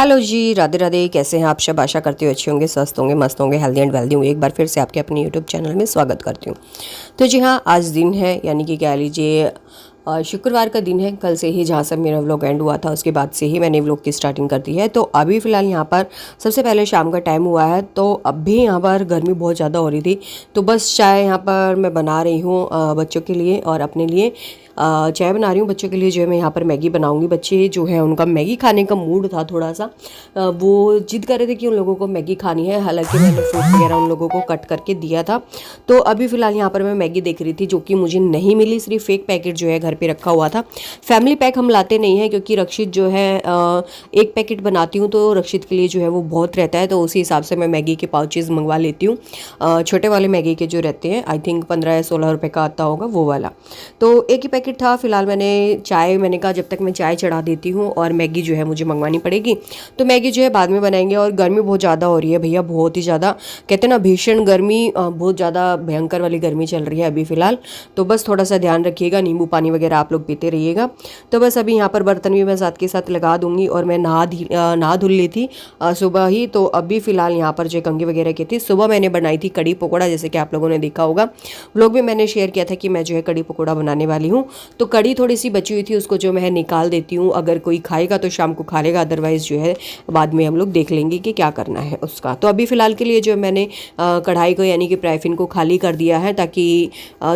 Hello जी, राधे राधे। कैसे हैं आप सब? आशा करती हूँ अच्छे होंगे, स्वस्थ होंगे, मस्त होंगे, हेल्दी एंड वेल्दी होंगे। एक बार फिर से आपके अपने यूट्यूब चैनल में स्वागत करती हूँ। तो जी हाँ, आज दिन है, यानी कि कह लीजिए शुक्रवार का दिन है। कल से ही जहाँ से मेरा व्लॉग एंड हुआ था उसके बाद से ही मैंने व्लॉग की स्टार्टिंग कर दी है। तो अभी फ़िलहाल यहाँ पर सबसे पहले शाम का टाइम हुआ है, तो अब भी यहाँ पर गर्मी बहुत ज़्यादा हो रही थी। तो बस चाय यहाँ पर मैं बना रही हूँ बच्चों के लिए और अपने लिए चाय बना रही हूँ। बच्चों के लिए जो है मैं यहाँ पर मैगी बनाऊँगी। बच्चे जो है उनका मैगी खाने का मूड था थोड़ा सा, वो जिद कर रहे थे कि उन लोगों को मैगी खानी है। हालांकि मैंने फ्रूट वगैरह उन लोगों को कट करके दिया था। तो अभी फ़िलहाल यहाँ पर मैं मैगी देख रही थी, जो कि मुझे नहीं मिली। सिर्फ एक पैकेट जो है घर पे रखा हुआ था। फैमिली पैक हम लाते नहीं हैं, क्योंकि रक्षित जो है एक पैकेट बनाती हूँ तो रक्षित के लिए जो है वो बहुत रहता है। तो उसी हिसाब से मैं मैगी के पाउचेज़ मंगवा लेती हूँ। छोटे वाले मैगी के जो रहते हैं, आई थिंक 15 या 16 रुपये का आता होगा वो वाला। तो एक ही पैकेट था। फिलहाल मैंने कहा जब तक मैं चाय चढ़ा देती हूँ और मैगी जो है मुझे मंगवानी पड़ेगी, तो मैगी जो है बाद में बनाएंगे। और गर्मी बहुत ज़्यादा हो रही है भैया, बहुत ही ज़्यादा। कहते हैं ना, भीषण गर्मी, बहुत ज़्यादा भयंकर वाली गर्मी चल रही है अभी फ़िलहाल। तो बस थोड़ा सा ध्यान रखिएगा, नींबू पानी वगैरह आप लोग पीते रहिएगा। तो बस अभी यहाँ पर बर्तन भी मैं साथ के साथ लगा दूंगी। और मैं नहा धुल ली थी सुबह ही। तो अभी फ़िलहाल यहाँ पर जो कंघी वगैरह की थी, सुबह मैंने बनाई थी कड़ी पकौड़ा, जैसे कि आप लोगों ने देखा होगा। व्लॉग में मैंने शेयर किया था कि मैं जो है कड़ी पकौड़ा बनाने वाली हूँ। तो कड़ी थोड़ी सी बची हुई थी, उसको जो मैं निकाल देती हूँ। अगर कोई खाएगा तो शाम को खा लेगा, अदरवाइज़ जो है बाद में हम लोग देख लेंगे कि क्या करना है उसका। तो अभी फ़िलहाल के लिए जो मैंने कढ़ाई को यानी कि प्राइफिन को खाली कर दिया है, ताकि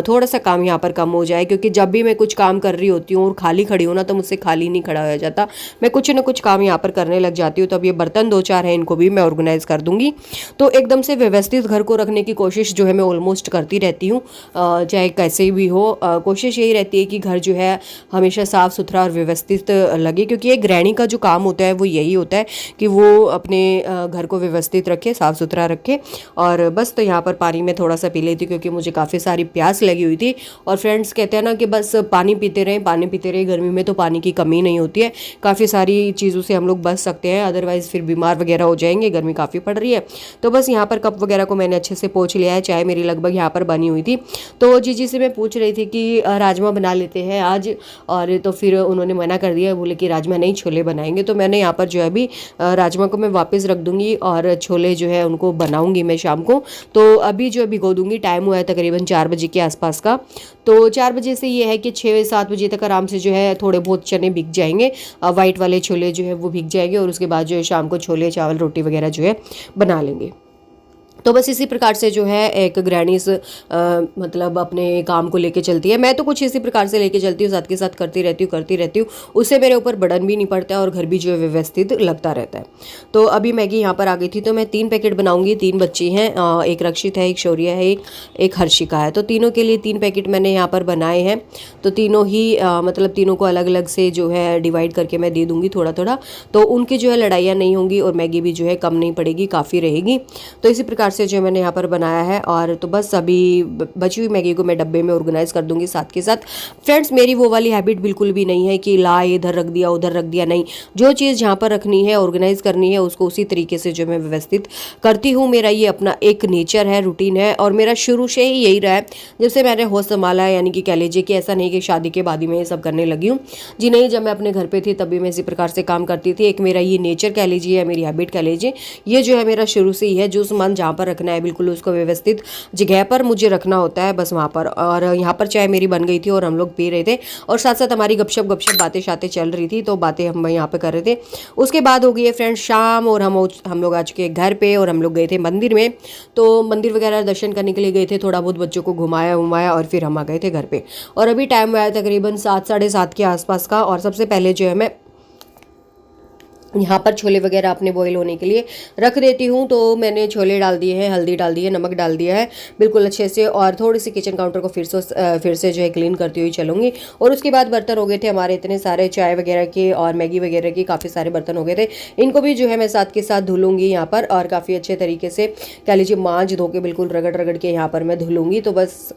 थोड़ा सा काम यहाँ पर कम हो जाए। क्योंकि जब भी मैं कुछ काम कर रही होती हूँ और खाली खड़ी हूँ ना, तो मुझसे खाली नहीं खड़ा हो जाता। मैं कुछ ना कुछ काम यहाँ पर करने लग जाती हूँ। तो अब ये बर्तन 2-4 हैं, इनको भी मैं ऑर्गेनाइज कर दूँगी। तो एकदम से व्यवस्थित घर को रखने की कोशिश जो है मैं ऑलमोस्ट करती रहती हूँ, चाहे कैसे भी हो। कोशिश यही रहती है कि घर जो है हमेशा साफ़ सुथरा और व्यवस्थित लगे। क्योंकि एक गृहिणी का जो काम होता है वो यही होता है कि वो अपने घर को व्यवस्थित रखे, साफ़ सुथरा रखे। और बस तो यहाँ पर पानी में थोड़ा सा पी लेती हूँ, क्योंकि मुझे काफ़ी सारी प्यास लगी हुई थी। और फ्रेंड्स कहते हैं ना कि बस पानी पीते रहें, पानी पीते रहें। गर्मी में तो पानी की कमी नहीं होती है। काफ़ी सारी चीज़ों से हम लोग बच सकते हैं, अदरवाइज़ फिर बीमार वगैरह हो जाएंगे। गर्मी काफ़ी पड़ रही है। तो बस यहाँ पर कप वगैरह को मैंने अच्छे से पोंछ लिया है। चाय मेरी लगभग यहाँ पर बनी हुई थी। तो जीजी से मैं पूछ रही थी कि राजमा बना लेते हैं आज, और तो फिर उन्होंने मना कर दिया। बोले कि राजमा नहीं, छोले बनाएंगे। तो मैंने यहाँ पर जो है अभी राजमा को मैं वापस रख दूंगी और छोले जो है उनको बनाऊंगी मैं शाम को। तो अभी जो भिगो दूंगी। टाइम हुआ है तकरीबन 4 बजे के आसपास का। तो 4 बजे से ये है कि 6-7 बजे तक आराम से जो है थोड़े बहुत चने भीग जाएंगे, वाइट वाले छोले जो है वो भीग जाएंगे। और उसके बाद जो है शाम को छोले चावल रोटी वगैरह जो है बना लेंगे। तो बस इसी प्रकार से जो है एक गृहिणी मतलब अपने काम को लेके चलती है। मैं तो कुछ इसी प्रकार से लेके चलती हूँ, साथ के साथ करती रहती हूँ। उससे मेरे ऊपर बर्डन भी नहीं पड़ता है और घर भी जो है व्यवस्थित लगता रहता है। तो अभी मैगी यहाँ पर आ गई थी। तो मैं 3 पैकेट बनाऊंगी। 3 बच्ची हैं, एक रक्षित है, एक शौर्य है, एक हर्षिका है। तो तीनों के लिए 3 पैकेट मैंने यहाँ पर बनाए हैं। तो तीनों ही मतलब तीनों को अलग अलग से जो है डिवाइड करके मैं दे दूँगी थोड़ा थोड़ा। तो उनकी जो है लड़ाइयाँ नहीं होंगी और मैगी भी जो है कम नहीं पड़ेगी, काफ़ी रहेगी। तो इसी प्रकार से जो मैंने यहाँ पर बनाया है। और तो बस अभी बची हुई मैगी को मैं डब्बे में ऑर्गेनाइज कर दूंगी साथ के साथ। फ्रेंड्स, मेरी वो वाली हैबिट बिल्कुल भी नहीं है कि ला इधर रख दिया उधर रख दिया, नहीं। जो चीज़ जहाँ पर रखनी है, ऑर्गेनाइज करनी है, उसको उसी तरीके से जो मैं व्यवस्थित करती हूँ। मेरा ये अपना एक नेचर है, रूटीन है, और मेरा शुरू से ही यही रहा है जब से मैंने होश संभाला है। यानी कि कह लीजिए कि ऐसा नहीं कि शादी के बाद ही मैं ये सब करने लगी हूँ जी, नहीं। जब मैं अपने घर पर थी तभी मैं इसी प्रकार से काम करती थी। एक मेरा ये नेचर कह लीजिए या मेरी हैबिट कह लीजिए, ये जो है मेरा शुरू से ही है। जो सामान जहाँ पर रखना है बिल्कुल उसको व्यवस्थित जगह पर मुझे रखना होता है, बस वहाँ पर। और यहाँ पर चाय मेरी बन गई थी और हम लोग पी रहे थे, और साथ साथ हमारी गपशप बातें शातें चल रही थी। तो बातें हम यहाँ पे कर रहे थे। उसके बाद हो गई है फ्रेंड्स शाम, और हम लोग आ चुके हैं घर पे। और हम लोग गए थे मंदिर में। तो मंदिर वगैरह दर्शन करने के लिए गए थे, थोड़ा बहुत बच्चों को घुमाया और फिर हम आ गए थे घर पे। और अभी टाइम हुआ है तकरीबन 7-7:30 के आसपास का। और सबसे पहले जो है मैं यहाँ पर छोले वगैरह अपने बॉईल होने के लिए रख देती हूँ। तो मैंने छोले डाल दिए हैं, हल्दी डाल दी है, नमक डाल दिया है बिल्कुल अच्छे से। और थोड़ी सी किचन काउंटर को फिर से जो है क्लीन करती हुई चलूँगी। और उसके बाद बर्तन हो गए थे हमारे इतने सारे, चाय वगैरह के और मैगी वगैरह के काफ़ी सारे बर्तन हो गए थे। इनको भी जो है मैं साथ के साथ धुलूँगी यहाँ पर, और काफ़ी अच्छे तरीके से कह लीजिए मांज धो के बिल्कुल रगड़ रगड़ के यहाँ पर मैं धुलूँगी। तो बस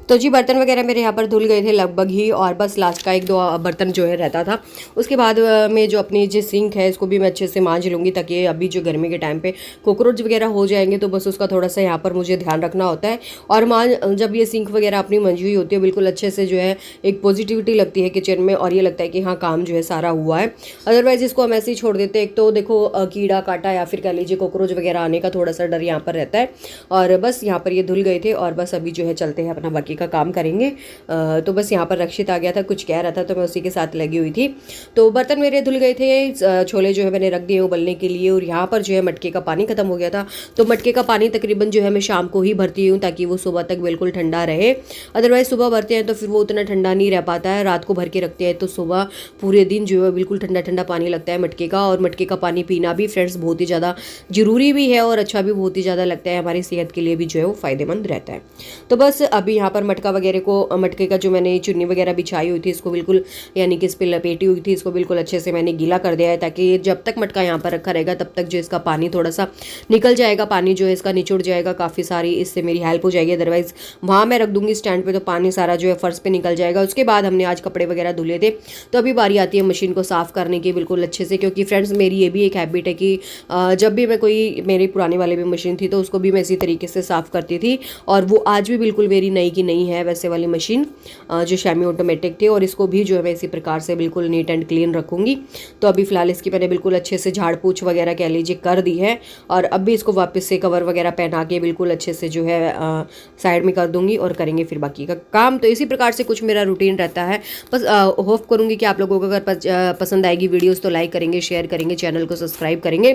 तो जी बर्तन वगैरह मेरे यहाँ पर धुल गए थे लगभग ही, और बस लास्ट का 1-2 बर्तन जो है रहता था। उसके बाद में जो अपनी जो सिंक है इसको भी मैं अच्छे से मांज लूँगी, ताकि अभी जो गर्मी के टाइम पे कॉकरोच वगैरह हो जाएंगे तो बस उसका थोड़ा सा यहाँ पर मुझे ध्यान रखना होता है। और जब ये सिंक वगैरह अपनी मंजी हुई होती है बिल्कुल अच्छे से जो है एक पॉजिटिविटी लगती है किचन में, और ये लगता है कि हाँ काम जो है सारा हुआ है। अदरवाइज इसको हम ऐसे ही छोड़ देते हैं, एक तो देखो कीड़ा काटा या फिर कह लीजिए कॉकरोच वगैरह आने का थोड़ा सा डर यहाँ पर रहता है। और बस यहाँ पर ये धुल गए थे, और बस अभी जो है चलते हैं अपना बाकी का काम करेंगे। तो बस यहाँ पर रक्षित आ गया था, कुछ कह रहा था तो मैं उसी के साथ लगी हुई थी। तो बर्तन मेरे धुल गए थे, छोले जो है मैंने रख दिए उबलने के लिए, और यहाँ पर जो है मटके का पानी खत्म हो गया था। तो मटके का पानी तकरीबन जो है मैं शाम को ही भरती हूँ ताकि वो सुबह तक बिल्कुल ठंडा रहे। अदरवाइज सुबह भरते हैं तो फिर वो उतना ठंडा नहीं रह पाता है, रात को भर के रखते हैं तो सुबह पूरे दिन जो है बिल्कुल ठंडा ठंडा पानी लगता है मटके का। और मटके का पानी पीना भी फ्रेंड्स बहुत ही ज़्यादा ज़रूरी भी है, और अच्छा भी बहुत ही ज़्यादा लगता है, हमारी सेहत के लिए भी जो है वो फ़ायदेमंद रहता है। तो बस अभी यहाँ पर मटका वगैरह को, मटके का जो मैंने चुन्नी वगैरह बिछाई हुई थी इसको बिल्कुल, यानी कि इस पर लपेटी हुई थी, इसको बिल्कुल अच्छे से मैंने गीला कर दिया है, ताकि जब तक मटका यहाँ पर रखा रहेगा तब तक जो इसका पानी थोड़ा सा निकल जाएगा, पानी जो है इसका निचुड़ जाएगा काफ़ी सारी, इससे मेरी हेल्प हो जाएगी। अदरवाइज वहाँ मैं रख दूंगी स्टैंड पे तो पानी सारा जो है फर्श पे निकल जाएगा। उसके बाद हमने आज कपड़े वगैरह धुले थे, तो अभी बारी आती है मशीन को साफ़ करने की बिल्कुल अच्छे से, क्योंकि फ्रेंड्स मेरी ये भी एक हैबिट है कि जब भी मैं कोई, मेरी पुरानी वाली भी मशीन थी तो उसको भी मैं इसी तरीके से साफ़ करती थी, और वो आज भी बिल्कुल मेरी नई की नई है वैसे वाली मशीन जो शैमी ऑटोमेटिक थी, और इसको भी जो है मैं इसी प्रकार से बिल्कुल नीट एंड क्लीन रखूँगी। तो अभी फ़िलहाल इसकी मैंने बिल्कुल अच्छे से झाड़ पूछ वगैरह कह लीजिए कर दी है, और अब भी इसको वापस से कवर वगैरह पहना के बिल्कुल अच्छे से जो है साइड में कर दूंगी, और करेंगे फिर बाकी का काम। तो इसी प्रकार से कुछ मेरा रूटीन रहता है। बस होप करूँगी कि आप लोगों को अगर पसंद आएगी वीडियोज़ तो लाइक करेंगे, शेयर करेंगे, चैनल को सब्सक्राइब करेंगे।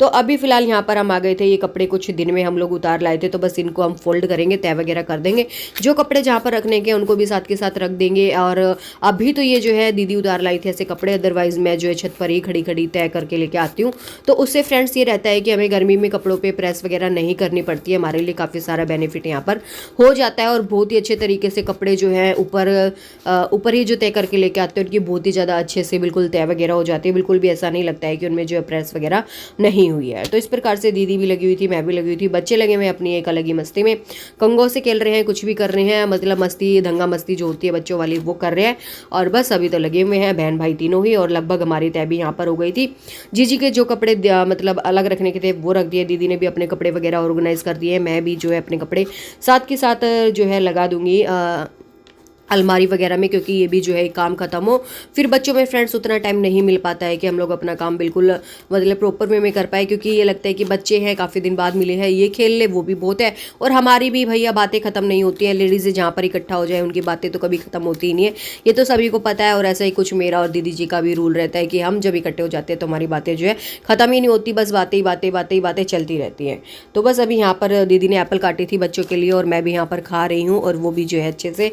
तो अभी फ़िलहाल यहाँ पर हम आ गए थे, ये कपड़े कुछ दिन में हम लोग उतार लाए थे, तो बस इनको हम फोल्ड करेंगे, तय वगैरह कर देंगे, जो कपड़े जहाँ पर रखने के उनको भी साथ के साथ रख देंगे। और अभी तो ये जो है दीदी उतार लाई थी ऐसे कपड़े, अदरवाइज मैं जो है छत पर ही खड़ी खड़ी तय करके लेके आती हूँ। तो उससे फ्रेंड्स ये रहता है कि हमें गर्मी में कपड़ों पे प्रेस वगैरह नहीं करनी पड़ती है, हमारे लिए काफ़ी सारा बेनिफिट यहाँ पर हो जाता है। और बहुत ही अच्छे तरीके से कपड़े जो है ऊपर ही जो तय करके लेके आते हैं उनकी बहुत ही ज़्यादा अच्छे से बिल्कुल तय वगैरह हो जाती है, बिल्कुल भी ऐसा नहीं लगता है कि उनमें जो है प्रेस वगैरह नहीं हुई है। तो इस प्रकार से दीदी भी लगी हुई थी, मैं भी लगी हुई थी, बच्चे लगे हुए अपनी एक अलग ही मस्ती में, कंगों से खेल रहे हैं, कुछ भी कर रहे हैं, मतलब मस्ती दंगा मस्ती जो होती है बच्चों वाली वो कर रहे हैं। और बस अभी तो लगे हुए हैं बहन भाई तीनों ही, और लगभग हमारी तय भी यहाँ पर हो गई थी। जीजी के जो कपड़े मतलब अलग रखने के थे वो रख दिए, दीदी ने भी अपने कपड़े वगैरह ऑर्गेनाइज कर दिए, मैं भी जो है अपने कपड़े साथ के साथ जो है लगा दूंगी अलमारी वगैरह में, क्योंकि ये भी जो है काम खत्म हो। फिर बच्चों में फ्रेंड्स उतना टाइम नहीं मिल पाता है कि हम लोग अपना काम बिल्कुल मतलब प्रॉपर वे में कर पाए, क्योंकि ये लगता है कि बच्चे हैं काफ़ी दिन बाद मिले हैं, ये खेल ले वो भी बहुत है, और हमारी भी भैया बातें ख़त्म नहीं होती हैं। लेडीज़ जहाँ पर इकट्ठा हो जाए उनकी बातें तो कभी ख़त्म होती ही नहीं है, ये तो सभी को पता है। और ऐसा ही कुछ मेरा और दीदी जी का भी रूल रहता है कि हम जब इकट्ठे हो जाते हैं तो हमारी बातें जो है ख़त्म ही नहीं होती, बस बातें ही बातें बातें ही बातें चलती रहती हैं। तो बस अभी यहाँ पर दीदी ने एप्पल काटी थी बच्चों के लिए, और मैं भी यहाँ पर खा रही हूँ, और वो भी जो है अच्छे से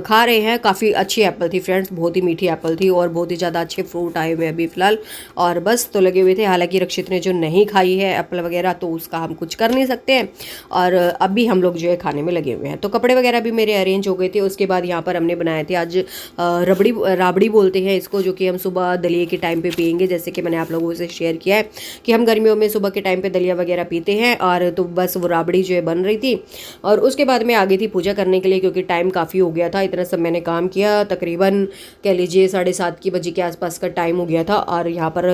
खा रहे हैं। काफ़ी अच्छी एप्पल थी फ्रेंड्स, बहुत ही मीठी एप्पल थी, और बहुत ही ज़्यादा अच्छे फ्रूट आए हुए अभी फ़िलहाल। और बस तो लगे हुए थे, हालांकि रक्षित ने जो नहीं खाई है एप्पल वगैरह तो उसका हम कुछ कर नहीं सकते हैं, और अभी हम लोग जो है खाने में लगे हुए हैं। तो कपड़े वगैरह भी मेरे अरेंज हो गए थे। उसके बाद यहाँ पर हमने बनाए थे आज राबड़ी बोलते हैं इसको, जो कि हम सुबह दलिए के टाइम पे पियेंगे। जैसे कि मैंने आप लोगों से शेयर किया है कि हम गर्मियों में सुबह के टाइम पे दलिया वगैरह पीते हैं, और तो बस वो राबड़ी जो है बन रही थी। और उसके बाद मैं आ गई थी पूजा करने के लिए, क्योंकि टाइम काफ़ी हो गया था, इतना सब मैंने काम किया, तकरीबन कह लीजिए 7:30 बजे के आसपास का टाइम हो गया था। और यहाँ पर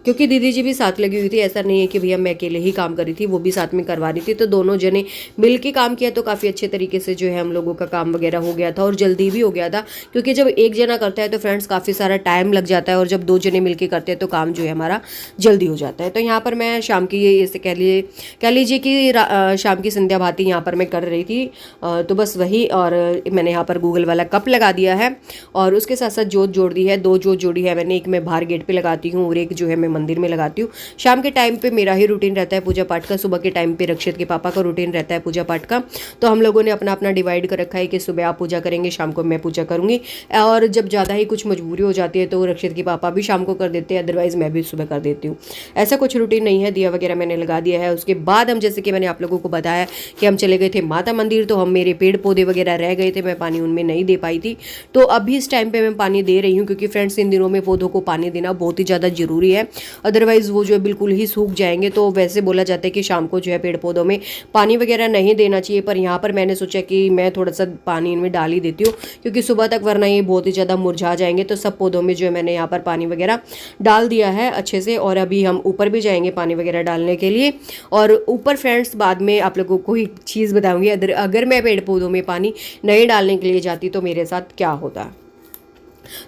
क्योंकि दीदी जी भी साथ लगी हुई थी, ऐसा नहीं है कि भैया मैं अकेले ही काम कर रही थी, वो भी साथ में करवा रही थी, तो दोनों जने मिल के काम किया तो काफ़ी अच्छे तरीके से जो है हम लोगों का काम वगैरह हो गया था, और जल्दी भी हो गया था। क्योंकि जब एक जना करता है तो फ्रेंड्स काफ़ी सारा टाइम लग जाता है, और जब 2 जने मिलकर करते हैं तो काम जो है हमारा जल्दी हो जाता है। तो यहाँ पर मैं शाम की ऐसे कह लीजिए कि शाम की संध्या भांति यहाँ पर मैं कर रही थी। तो बस वही, और मैंने यहाँ पर गूगल वाला कप लगा दिया है, और उसके साथ साथ जोत जोड़ दी है। 2 जोत जोड़ी है मैंने, एक मैं बाहर गेट पे लगाती हूँ और एक जो है मैं मंदिर में लगाती हूँ। शाम के टाइम पे मेरा ही रूटीन रहता है पूजा पाठ का, सुबह के टाइम पे रक्षित के पापा का रूटीन रहता है पूजा पाठ का। तो हम लोगों ने अपना अपना डिवाइड कर रखा है कि सुबह आप पूजा करेंगे, शाम को मैं पूजा करूँगी। और जब ज़्यादा ही कुछ मजबूरी हो जाती है तो रक्षित के पापा भी शाम को कर देते हैं, अदरवाइज़ मैं भी सुबह कर देती हूँ। ऐसा कुछ रूटीन नहीं है। दिया वगैरह मैंने लगा दिया है। उसके बाद हम, जैसे कि मैंने आप लोगों को बताया कि हम चले गए थे माता मंदिर, तो हम मेरे पेड़ पौधे वगैरह रह गए थे, मैं पानी उनमें नहीं नहीं दे पाई थी, तो अभी इस टाइम पे मैं पानी दे रही हूँ, क्योंकि फ्रेंड्स इन दिनों में पौधों को पानी देना बहुत ही ज़्यादा ज़रूरी है, अदरवाइज़ वो जो है बिल्कुल ही सूख जाएंगे। तो वैसे बोला जाता है कि शाम को जो है पेड़ पौधों में पानी वगैरह नहीं देना चाहिए, पर यहाँ पर मैंने सोचा कि मैं थोड़ा सा पानी इनमें डाल ही देती हूँ, क्योंकि सुबह तक वरना ये बहुत ही ज़्यादा मुरझा जाएंगे। तो सब पौधों में जो है मैंने यहाँ पर पानी वगैरह डाल दिया है अच्छे से, और अभी हम ऊपर भी जाएंगे पानी वगैरह डालने के लिए। और ऊपर फ्रेंड्स बाद में आप लोगों को एक चीज़ बताऊंगी, अगर मैं पेड़ पौधों में पानी नहीं डालने के लिए जाती तो मेरे साथ क्या होता,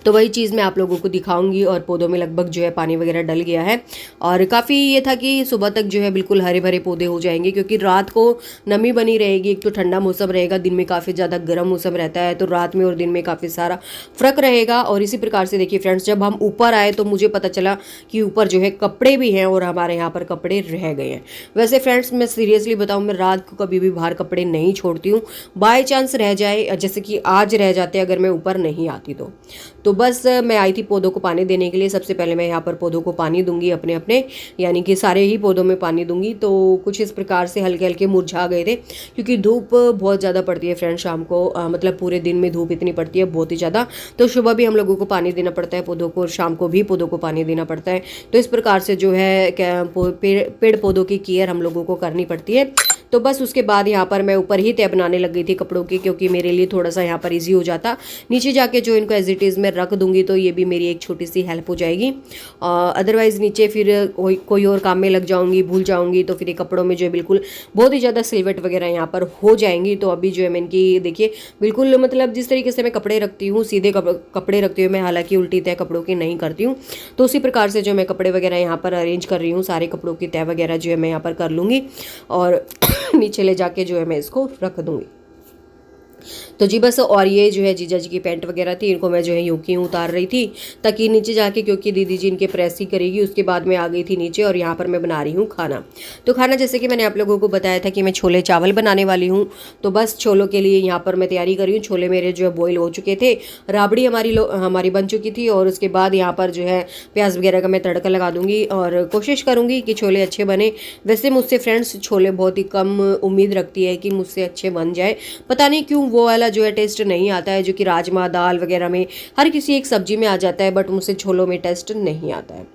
तो वही चीज़ मैं आप लोगों को दिखाऊंगी। और पौधों में लगभग जो है पानी वगैरह डल गया है, और काफ़ी ये था कि सुबह तक जो है बिल्कुल हरे भरे पौधे हो जाएंगे, क्योंकि रात को नमी बनी रहेगी। एक तो ठंडा मौसम रहेगा, दिन में काफ़ी ज़्यादा गर्म मौसम रहता है, तो रात में और दिन में काफ़ी सारा फ़र्क रहेगा। और इसी प्रकार से देखिए फ्रेंड्स, जब हम ऊपर आए तो मुझे पता चला कि ऊपर जो है कपड़े भी हैं, और हमारे यहाँ पर कपड़े रह गए हैं। वैसे फ्रेंड्स मैं सीरियसली बताऊँ, मैं रात को कभी भी बाहर कपड़े नहीं छोड़ती हूँ, बाय चांस रह जाए, जैसे कि आज रह जाते अगर मैं ऊपर नहीं आती तो बस मैं आई थी पौधों को पानी देने के लिए। सबसे पहले मैं यहाँ पर पौधों को पानी दूंगी अपने अपने, यानी कि सारे ही पौधों में पानी दूंगी। तो कुछ इस प्रकार से हल्के हल्के मुरझा गए थे, क्योंकि धूप बहुत ज़्यादा पड़ती है फ्रेंड शाम को, मतलब पूरे दिन में धूप इतनी पड़ती है बहुत ही ज़्यादा, तो सुबह भी हम लोगों को पानी देना पड़ता है पौधों को, और शाम को भी पौधों को पानी देना पड़ता है। तो इस प्रकार से जो है पेड़ पौधों की केयर हम लोगों को करनी पड़ती है। तो बस उसके बाद यहाँ पर मैं ऊपर ही तय बनाने लग गई थी कपड़ों की, क्योंकि मेरे लिए थोड़ा सा यहाँ पर इजी हो जाता। नीचे जाके जो इनको एज इट इज़ मैं रख दूंगी, तो ये भी मेरी एक छोटी सी हेल्प हो जाएगी। अदरवाइज़ नीचे फिर कोई और काम में लग जाऊंगी, भूल जाऊंगी, तो फिर ये कपड़ों में जो है बिल्कुल बहुत ही ज़्यादा सिलवट वगैरह यहाँ पर हो जाएंगी। तो अभी जो है मैं इनकी देखिए बिल्कुल, मतलब जिस तरीके से मैं कपड़े रखती हूँ, सीधे कपड़े रखती हूँ मैं, हालांकि उल्टी तय कपड़ों की नहीं करती हूँ। तो उसी प्रकार से जो मैं कपड़े वगैरह यहाँ पर अरेंज कर रही हूँ, सारे कपड़ों की तय वगैरह जो है मैं यहाँ पर कर लूँगी, और नीचे ले जाके जो है मैं इसको रख दूंगी। तो जी बस, और ये जो है जीजा जी की पैंट वगैरह थी, इनको मैं जो है यूं की उतार रही थी ताकि नीचे जाके, क्योंकि दीदी जी इनके प्रेस ही करेगी। उसके बाद मैं आ गई थी नीचे, और यहाँ पर मैं बना रही हूँ खाना। तो खाना जैसे कि मैंने आप लोगों को बताया था कि मैं छोले चावल बनाने वाली हूँ, तो बस छोलों के लिए यहाँ पर मैं तैयारी कर रही हूँ। छोले मेरे जो है बॉयल हो चुके थे, राबड़ी हमारी बन चुकी थी, और उसके बाद यहाँ पर जो है प्याज वगैरह का मैं तड़का लगा दूंगी, और कोशिश करूँगी कि छोले अच्छे बने। वैसे मुझसे फ्रेंड्स छोले बहुत ही कम उम्मीद रखती है कि मुझसे अच्छे बन जाए, पता नहीं क्यों वो वाला जो है टेस्ट नहीं आता है, जो कि राजमा दाल वगैरह में हर किसी एक सब्जी में आ जाता है, बट मुझसे छोलों में टेस्ट नहीं आता है।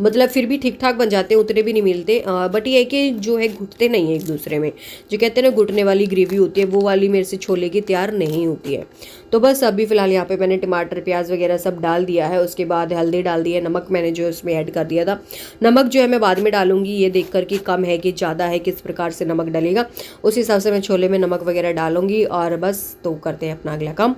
मतलब फिर भी ठीक ठाक बन जाते हैं, उतने भी नहीं मिलते, बट ये है कि जो है घुटते नहीं है एक दूसरे में, जो कहते हैं ना घुटने वाली ग्रेवी होती है, वो वाली मेरे से छोले की तैयार नहीं होती है। तो बस अभी फ़िलहाल यहाँ पे मैंने टमाटर प्याज वगैरह सब डाल दिया है। उसके बाद हल्दी डाल दी है, नमक मैंने जो उसमें ऐड कर दिया था। नमक जो है मैं बाद में डालूंगी, ये देखकर कि कम है कि ज़्यादा है, किस प्रकार से नमक डलेगा उस हिसाब से मैं छोले में नमक वगैरह डालूंगी। और बस तो करते हैं अपना अगला काम।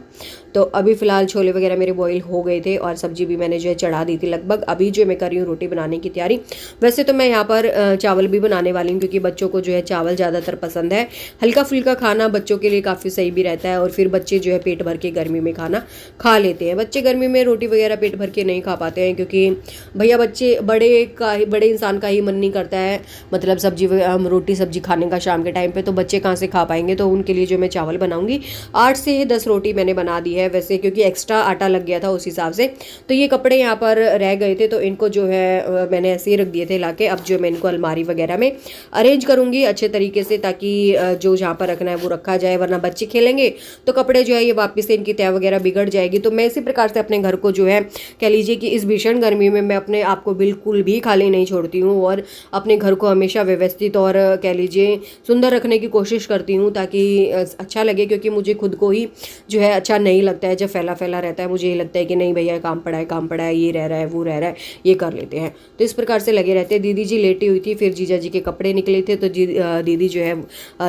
तो अभी फ़िलहाल छोले वगैरह मेरे बॉईल हो गए थे, और सब्जी भी मैंने जो है चढ़ा दी थी लगभग। अभी जो मैं कर रही हूँ रोटी बनाने की तैयारी। वैसे तो मैं यहाँ पर चावल भी बनाने वाली हूँ, क्योंकि बच्चों को जो है चावल ज़्यादातर पसंद है। हल्का फुल्का खाना बच्चों के लिए काफ़ी सही भी रहता है, और फिर बच्चे जो है पेट भर के गर्मी में खाना खा लेते हैं। बच्चे गर्मी में रोटी वगैरह पेट भर के नहीं खा पाते हैं, क्योंकि भैया बच्चे बड़े इंसान का ही मन नहीं करता है, मतलब रोटी सब्जी खाने का शाम के टाइम पे, तो बच्चे कहाँ से खा पाएंगे। तो उनके लिए जो मैं चावल बनाऊंगी, 8 से 10 रोटी मैंने बना दी है वैसे, क्योंकि एक्स्ट्रा आटा लग गया था उस हिसाब से। तो ये कपड़े यहाँ पर रह गए थे, तो इनको जो है मैंने ऐसे ही रख दिए थे लाके। अब जो मैं इनको अलमारी वगैरह में अरेंज करूँगी अच्छे तरीके से, ताकि जो जहाँ पर रखना है वो रखा जाए, वरना बच्चे खेलेंगे तो कपड़े जो है ये वापस से इनकी तय वगैरह बिगड़ जाएगी। तो मैं इसी प्रकार से अपने घर को जो है कह लीजिए कि इस भीषण गर्मी में मैं अपने आप को बिल्कुल भी खाली नहीं छोड़ती हूँ, और अपने घर को हमेशा व्यवस्थित और कह लीजिए सुंदर रखने की कोशिश करती हूँ, ताकि अच्छा लगे। क्योंकि मुझे खुद को ही जो है अच्छा नहीं लगता है जब फैला फैला रहता है। मुझे ये लगता है कि नहीं भैया काम पड़ा है, ये रह रहा है, वो रह रहा है, ये कर लेते हैं। तो इस प्रकार से लगे रहते हैं। दीदी जी लेटी हुई थी, फिर जीजा जी के कपड़े निकले थे, तो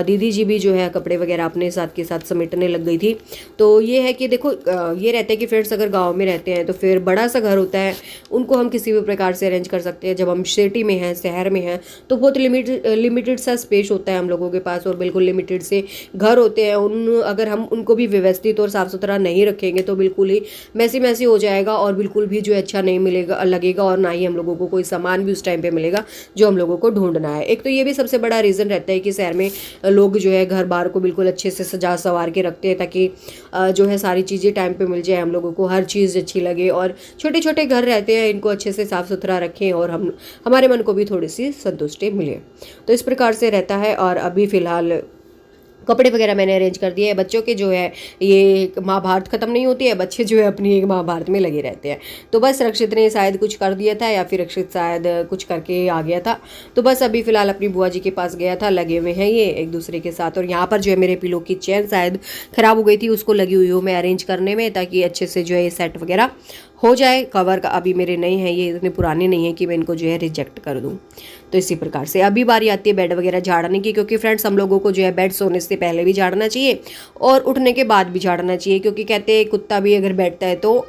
दीदी जी भी जो है कपड़े वगैरह अपने साथ के साथ समेटने लग गई थी। तो ये है कि देखो ये रहता है कि फ्रेंड्स अगर गाँव में रहते हैं तो फिर बड़ा सा घर होता है, उनको हम किसी भी प्रकार से अरेंज कर सकते हैं। जब हम सिटी में हैं, शहर में हैं, तो बहुत लिमिटेड सा स्पेस होता है हम लोगों के पास, और बिल्कुल लिमिटेड से घर होते हैं। अगर हम उनको भी व्यवस्थित और साफ़ सुथरा नहीं रखेंगे तो बिल्कुल ही मैसी हो जाएगा, और बिल्कुल भी जो अच्छा नहीं लगेगा, और ना ही हम लोगों को कोई सामान भी उस टाइम पे मिलेगा जो हम लोगों को ढूंढना है। एक तो ये भी सबसे बड़ा रीज़न रहता है कि शहर में लोग जो है घर बार को बिल्कुल अच्छे से सजा संवार के रखते हैं, ताकि जो है सारी चीज़ें टाइम पे मिल जाए, हम लोगों को हर चीज़ अच्छी लगे। और छोटे छोटे घर रहते हैं, इनको अच्छे से साफ़ सुथरा रखें, और हमारे मन को भी थोड़ी सी संतुष्टि मिले। तो इस प्रकार से रहता है। और अभी फ़िलहाल कपड़े वगैरह मैंने अरेंज कर दिए हैं। बच्चों के जो है ये महाभारत ख़त्म नहीं होती है, बच्चे जो है अपनी एक महाभारत में लगे रहते हैं। तो बस रक्षित ने शायद कुछ कर दिया था या फिर रक्षित शायद कुछ करके आ गया था। तो बस अभी फ़िलहाल अपनी बुआ जी के पास गया था, लगे हुए हैं ये एक दूसरे के साथ। और यहाँ पर जो है मेरे पिलो की चेन शायद ख़राब हो गई थी, उसको लगी हुई हूँ मैं अरेंज करने में, ताकि अच्छे से जो है ये सेट वगैरह हो जाए। कवर का अभी मेरे नए हैं, ये इतने पुराने नहीं हैं कि मैं इनको जो है रिजेक्ट कर दूँ। तो इसी प्रकार से अभी बारी आती है बेड वगैरह झाड़ने की, क्योंकि फ्रेंड्स हम लोगों को जो है बेड सोने से पहले भी झाड़ना चाहिए और उठने के बाद भी झाड़ना चाहिए, क्योंकि कहते हैं कुत्ता भी अगर बैठता है तो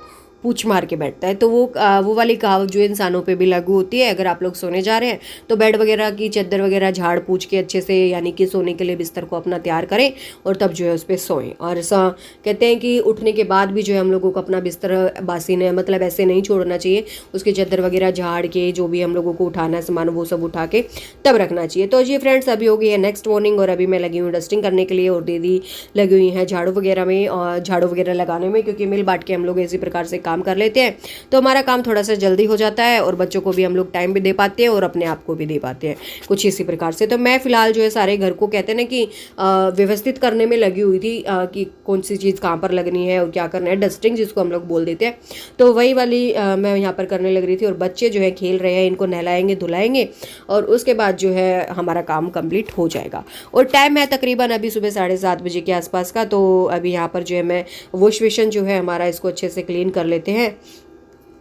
पूछ मार के बैठता है। तो वो वाली कहावत जो इंसानों पे भी लागू होती है। अगर आप लोग सोने जा रहे हैं तो बेड वगैरह की चादर वगैरह झाड़ पूछ के अच्छे से, यानी कि सोने के लिए बिस्तर को अपना तैयार करें और तब जो है उस पर सोएं। और कहते हैं कि उठने के बाद भी जो है हम लोगों को अपना बिस्तर बासी ने मतलब ऐसे नहीं छोड़ना चाहिए, उसकी चादर वगैरह झाड़ के जो भी हम लोगों को उठाना है सामान वो सब उठा के तब रखना चाहिए। तो जी फ्रेंड्स अभी हो गई है नेक्स्ट मॉर्निंग और अभी मैं लगी हुई डस्टिंग करने के लिए और दीदी लगी हुई हैं झाड़ू वगैरह में और झाड़ू वगैरह लगाने में, क्योंकि मिल बांट के हम लोग इसी प्रकार से काम कर लेते हैं तो हमारा काम थोड़ा सा जल्दी हो जाता है और बच्चों को भी हम लोग टाइम भी दे पाते हैं और अपने आप को भी दे पाते हैं, कुछ इसी प्रकार से। तो मैं फिलहाल जो है सारे घर को कहते हैं ना कि व्यवस्थित करने में लगी हुई थी कि कौन सी चीज़ कहाँ पर लगनी है और क्या करना है, डस्टिंग जिसको हम लोग बोल देते हैं। तो वही वाली मैं यहाँ पर करने लग रही थी और बच्चे जो है खेल रहे हैं, इनको नहलाएंगे धुलाएंगे और उसके बाद जो है हमारा काम कंप्लीट हो जाएगा। और टाइम है तकरीबन अभी सुबह 7:30 बजे के आसपास का। तो अभी यहाँ पर जो है मैं वॉश बेसिन जो है हमारा इसको अच्छे से क्लीन कर लेते हैं,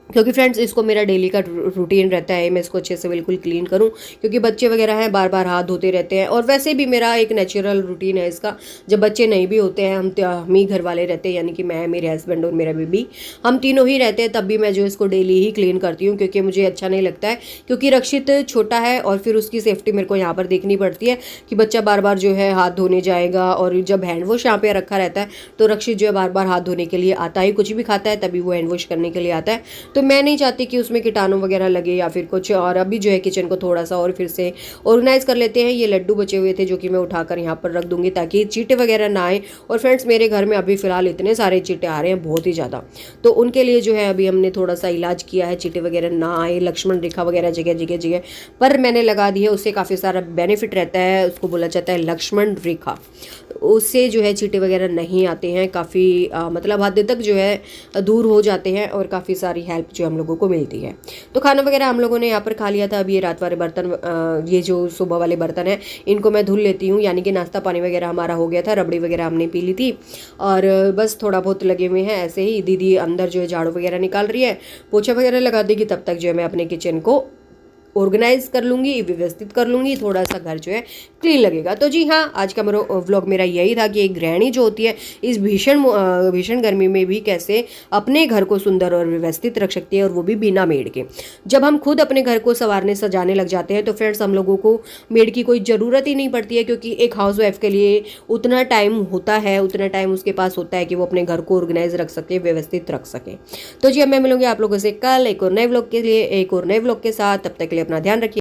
क्योंकि फ्रेंड्स इसको मेरा डेली का रूटीन रहता है मैं इसको अच्छे से बिल्कुल क्लीन करूं, क्योंकि बच्चे वगैरह हैं बार बार हाथ धोते रहते हैं। और वैसे भी मेरा एक नेचुरल रूटीन है इसका, जब बच्चे नहीं भी होते हैं हम ही घर वाले रहते हैं, यानी कि मैं, मेरे हस्बैंड और मेरा बेबी, हम तीनों ही रहते हैं, तब भी मैं जो इसको डेली ही क्लीन करती हूँ, क्योंकि मुझे अच्छा नहीं लगता है। क्योंकि रक्षित छोटा है और फिर उसकी सेफ्टी मेरे को यहाँ पर देखनी पड़ती है कि बच्चा बार बार जो है हाथ धोने जाएगा। और जब हैंड वॉश यहाँ पे रखा रहता है तो रक्षित जो है बार बार हाथ धोने के लिए आता है, कुछ भी खाता है तभी वो हैंड वॉश करने के लिए आता है। तो मैं नहीं चाहती कि उसमें कीटाणु वगैरह लगे या फिर कुछ। और अभी जो है किचन को थोड़ा सा और फिर से ऑर्गेनाइज कर लेते हैं। ये लड्डू बचे हुए थे जो कि मैं उठाकर यहाँ पर रख दूंगी ताकि चींटे वगैरह ना आए। और फ्रेंड्स मेरे घर में अभी फिलहाल इतने सारे चींटे आ रहे हैं, बहुत ही ज़्यादा, तो उनके लिए जो है अभी हमने थोड़ा सा इलाज किया है, चींटे वगैरह ना आए। लक्ष्मण रेखा वगैरह जगह जगह जगह पर मैंने लगा दी है, उससे काफ़ी सारा बेनिफिट रहता है, उसको बोला जाता है लक्ष्मण रेखा। उससे जो है चींटे वगैरह नहीं आते हैं, काफ़ी मतलब हद तक जो है दूर हो जाते हैं और काफ़ी सारी हेल्प जो हम लोगों को मिलती है। तो खाना वगैरह हम लोगों ने यहाँ पर खा लिया था। अब ये रात वाले बर्तन, ये जो सुबह वाले बर्तन हैं इनको मैं धुल लेती हूँ, यानी कि नाश्ता पानी वगैरह हमारा हो गया था, रबड़ी वगैरह हमने पी ली थी और बस थोड़ा बहुत लगे हुए हैं ऐसे ही। दीदी अंदर जो है झाड़ू वगैरह निकाल रही है, पोछा वगैरह लगा देगी, तब तक जो है मैं अपने किचन को ऑर्गेनाइज कर लूँगी, व्यवस्थित कर लूँगी, थोड़ा सा घर जो है क्लीन लगेगा। तो जी हाँ, आज का मेरा व्लॉग मेरा यही था कि एक गृहिणी जो होती है इस भीषण गर्मी में भी कैसे अपने घर को सुंदर और व्यवस्थित रख सकती है, और वो भी बिना मेड के। जब हम खुद अपने घर को संवारने सजाने लग जाते हैं तो फ्रेंड्स हम लोगों को मेड की कोई ज़रूरत ही नहीं पड़ती है, क्योंकि एक हाउस वाइफ के लिए उतना टाइम होता है, उतना टाइम उसके पास होता है कि वो अपने घर को ऑर्गेनाइज रख सके, व्यवस्थित रख सके। तो जी अब मैं मिलूंगी आप लोगों से कल एक और नए व्लॉग के लिए, एक और नए व्लॉग के साथ। तब तक के लिए अपना ध्यान रखिए।